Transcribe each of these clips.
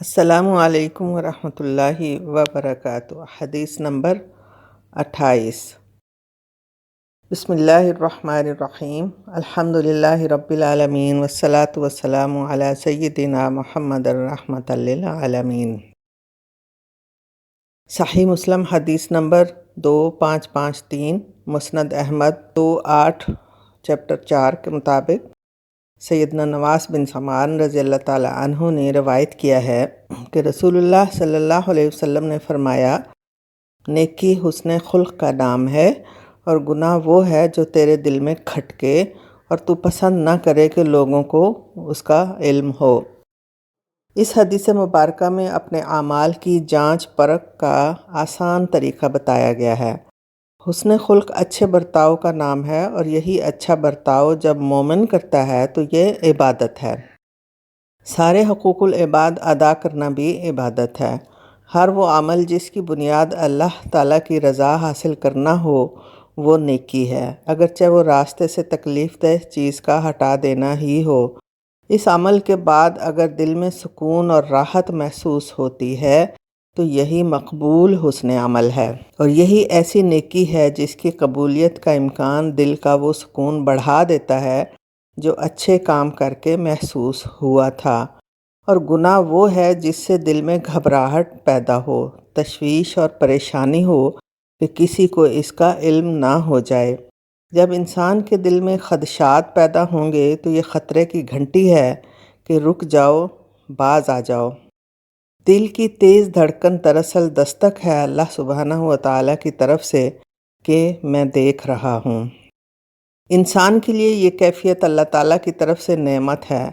السلام علیکم ورحمۃ اللہ وبرکاتہ۔ حدیث نمبر 28۔ بسم اللہ الرحمن الرحیم۔ الحمد للہ رب العالمین والصلاة والسلام علی سیدنا محمد الرحمۃ للعالمین۔ صحیح مسلم حدیث نمبر 2553، مسند احمد 28 چیپٹر 4 کے مطابق سیدنا نواس بن سمعان رضی اللہ تعالی عنہ نے روایت کیا ہے کہ رسول اللہ صلی اللہ علیہ وسلم نے فرمایا، نیکی حسن خلق کا نام ہے، اور گناہ وہ ہے جو تیرے دل میں کھٹکے اور تو پسند نہ کرے کہ لوگوں کو اس کا علم ہو۔ اس حدیث مبارکہ میں اپنے اعمال کی جانچ پرکھ کا آسان طریقہ بتایا گیا ہے۔ حسن خلق اچھے برتاؤ کا نام ہے، اور یہی اچھا برتاؤ جب مومن کرتا ہے تو یہ عبادت ہے۔ سارے حقوق العباد ادا کرنا بھی عبادت ہے۔ ہر وہ عمل جس کی بنیاد اللہ تعالیٰ کی رضا حاصل کرنا ہو وہ نیکی ہے، اگرچہ وہ راستے سے تکلیف دہ چیز کا ہٹا دینا ہی ہو۔ اس عمل کے بعد اگر دل میں سکون اور راحت محسوس ہوتی ہے تو یہی مقبول حسن عمل ہے، اور یہی ایسی نیکی ہے جس کی قبولیت کا امکان دل کا وہ سکون بڑھا دیتا ہے جو اچھے کام کر کے محسوس ہوا تھا۔ اور گناہ وہ ہے جس سے دل میں گھبراہٹ پیدا ہو، تشویش اور پریشانی ہو کہ کسی کو اس کا علم نہ ہو جائے۔ جب انسان کے دل میں خدشات پیدا ہوں گے تو یہ خطرے کی گھنٹی ہے کہ رک جاؤ، باز آ جاؤ۔ دل کی تیز دھڑکن دراصل دستک ہے اللہ سبحانہ و تعالیٰ کی طرف سے کہ میں دیکھ رہا ہوں۔ انسان کے لیے یہ کیفیت اللہ تعالیٰ کی طرف سے نعمت ہے،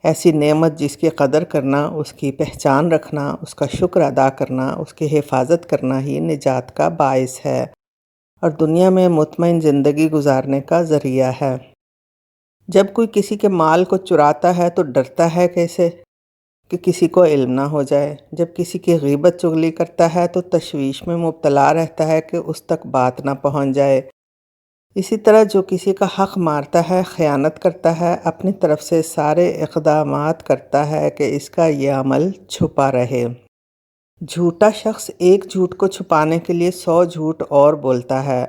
ایسی نعمت جس کی قدر کرنا، اس کی پہچان رکھنا، اس کا شکر ادا کرنا، اس کی حفاظت کرنا ہی نجات کا باعث ہے اور دنیا میں مطمئن زندگی گزارنے کا ذریعہ ہے۔ جب کوئی کسی کے مال کو چراتا ہے تو ڈرتا ہے کیسے کہ کسی کو علم نہ ہو جائے۔ جب کسی کی غیبت چغلی کرتا ہے تو تشویش میں مبتلا رہتا ہے کہ اس تک بات نہ پہنچ جائے۔ اسی طرح جو کسی کا حق مارتا ہے، خیانت کرتا ہے، اپنی طرف سے سارے اقدامات کرتا ہے کہ اس کا یہ عمل چھپا رہے۔ جھوٹا شخص ایک جھوٹ کو چھپانے کے لیے 100 جھوٹ اور بولتا ہے،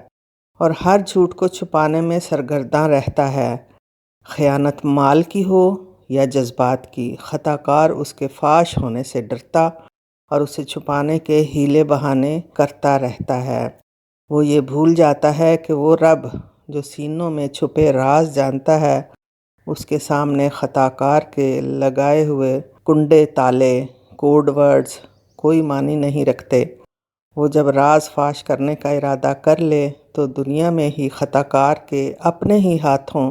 اور ہر جھوٹ کو چھپانے میں سرگرداں رہتا ہے۔ خیانت مال کی ہو یا جذبات کی، خطا کار اس کے فاش ہونے سے ڈرتا اور اسے چھپانے کے ہیلے بہانے کرتا رہتا ہے۔ وہ یہ بھول جاتا ہے کہ وہ رب جو سینوں میں چھپے راز جانتا ہے، اس کے سامنے خطا کار کے لگائے ہوئے کنڈے تالے، کوڈ ورڈز کوئی معنی نہیں رکھتے۔ وہ جب راز فاش کرنے کا ارادہ کر لے تو دنیا میں ہی خطا کار کے اپنے ہی ہاتھوں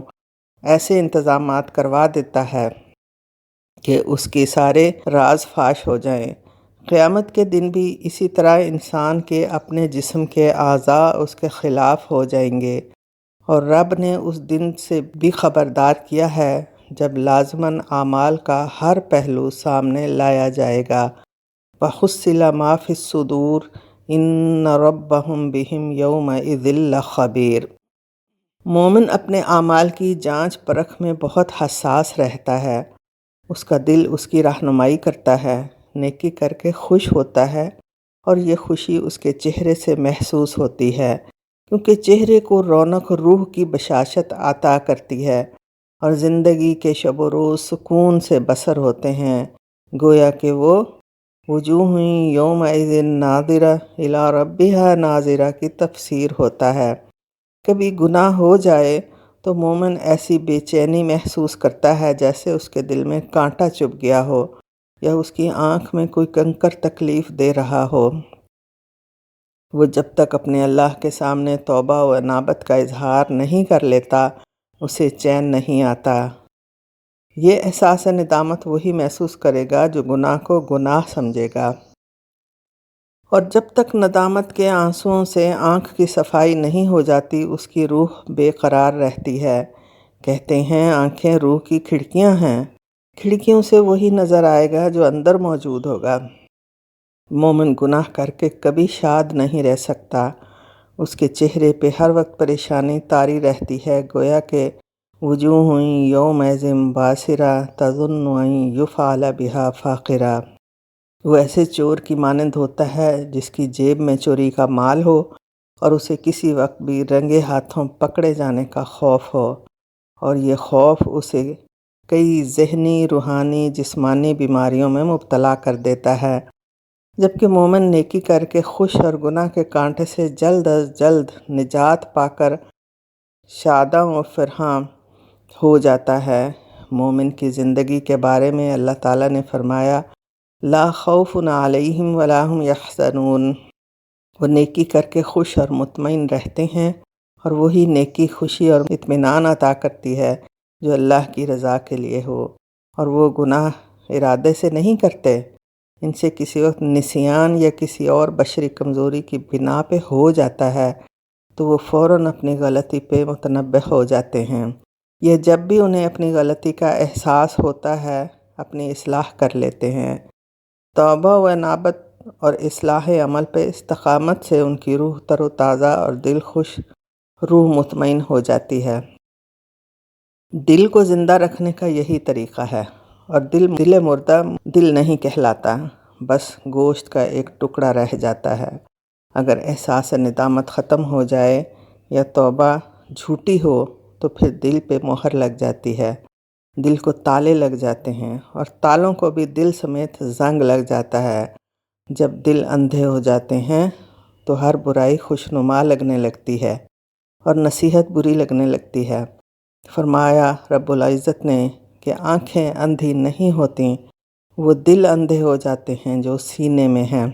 ایسے انتظامات کروا دیتا ہے کہ اس کے سارے راز فاش ہو جائیں۔ قیامت کے دن بھی اسی طرح انسان کے اپنے جسم کے اعضاء اس کے خلاف ہو جائیں گے، اور رب نے اس دن سے بھی خبردار کیا ہے جب لازماً اعمال کا ہر پہلو سامنے لایا جائے گا۔ وَحُصِّلَ مَا فِي الصُّدُورِ إِنَّ رَبَّهُمْ بِهِمْ يَوْمَئِذٍ لَخَبِيرٌ۔ مومن اپنے اعمال کی جانچ پرکھ میں بہت حساس رہتا ہے۔ اس کا دل اس کی رہنمائی کرتا ہے، نیکی کر کے خوش ہوتا ہے، اور یہ خوشی اس کے چہرے سے محسوس ہوتی ہے، کیونکہ چہرے کو رونق روح کی بشاشت عطا کرتی ہے، اور زندگی کے شب و روز سکون سے بسر ہوتے ہیں، گویا کہ وہ وجوہ یومئذ ناظرہ الی ربہا ناظرہ کی تفسیر ہوتا ہے۔ کبھی گناہ ہو جائے تو مومن ایسی بے چینی محسوس کرتا ہے جیسے اس کے دل میں کانٹا چبھ گیا ہو یا اس کی آنکھ میں کوئی کنکر تکلیف دے رہا ہو۔ وہ جب تک اپنے اللہ کے سامنے توبہ و انابت کا اظہار نہیں کر لیتا اسے چین نہیں آتا۔ یہ احساس ندامت وہی محسوس کرے گا جو گناہ کو گناہ سمجھے گا، اور جب تک ندامت کے آنسوؤں سے آنکھ کی صفائی نہیں ہو جاتی اس کی روح بے قرار رہتی ہے۔ کہتے ہیں آنکھیں روح کی کھڑکیاں ہیں، کھڑکیوں سے وہی نظر آئے گا جو اندر موجود ہوگا۔ مومن گناہ کر کے کبھی شاد نہیں رہ سکتا، اس کے چہرے پہ ہر وقت پریشانی طاری رہتی ہے، گویا کہ وجوہ یومئذ باسرہ تظن ان یفعل بہا فاقرہ۔ وہ ایسے چور کی مانند ہوتا ہے جس کی جیب میں چوری کا مال ہو اور اسے کسی وقت بھی رنگے ہاتھوں پکڑے جانے کا خوف ہو، اور یہ خوف اسے کئی ذہنی، روحانی، جسمانی بیماریوں میں مبتلا کر دیتا ہے، جبکہ مومن نیکی کر کے خوش اور گناہ کے کانٹے سے جلد از جلد نجات پا کر شاداں و فرحاں ہو جاتا ہے۔ مومن کی زندگی کے بارے میں اللہ تعالیٰ نے فرمایا، لا خوف علیہم ولا هم یحزنون۔ وہ نیکی کر کے خوش اور مطمئن رہتے ہیں، اور وہی نیکی خوشی اور اطمینان عطا کرتی ہے جو اللہ کی رضا کے لیے ہو، اور وہ گناہ ارادے سے نہیں کرتے، ان سے کسی وقت نسیان یا کسی اور بشری کمزوری کی بنا پہ ہو جاتا ہے تو وہ فوراً اپنی غلطی پہ متنبہ ہو جاتے ہیں، یہ جب بھی انہیں اپنی غلطی کا احساس ہوتا ہے اپنی اصلاح کر لیتے ہیں۔ توبہ و انابت اور اصلاح عمل پہ استقامت سے ان کی روح تر و تازہ اور دل خوش، روح مطمئن ہو جاتی ہے۔ دل کو زندہ رکھنے کا یہی طریقہ ہے، اور دل مردہ دل نہیں کہلاتا، بس گوشت کا ایک ٹکڑا رہ جاتا ہے۔ اگر احساس ندامت ختم ہو جائے یا توبہ جھوٹی ہو تو پھر دل پہ مہر لگ جاتی ہے، دل کو تالے لگ جاتے ہیں، اور تالوں کو بھی دل سمیت زنگ لگ جاتا ہے۔ جب دل اندھے ہو جاتے ہیں تو ہر برائی خوشنما لگنے لگتی ہے اور نصیحت بری لگنے لگتی ہے۔ فرمایا رب العزت نے کہ آنکھیں اندھی نہیں ہوتیں، وہ دل اندھے ہو جاتے ہیں جو سینے میں ہیں۔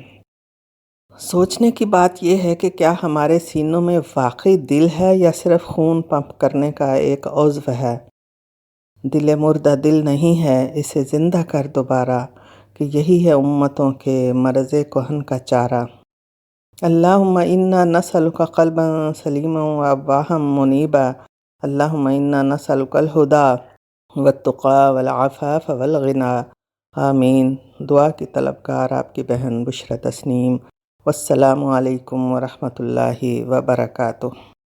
سوچنے کی بات یہ ہے کہ کیا ہمارے سینوں میں واقعی دل ہے یا صرف خون پمپ کرنے کا ایک عضو ہے؟ دل مردہ دل نہیں ہے، اسے زندہ کر دوبارہ، کہ یہی ہے امتوں کے مرض کہن کا چارہ۔ اللہم انا نسألک قلبا سلیما وأواہا منیبا، اللہم انا نسألک الہدی والتقی والعفاف والغنی، آمین۔ دعا کی طلبگار آپ کی بہن بشریٰ تسنیم۔ والسلام علیکم ورحمۃ اللہ وبرکاتہ۔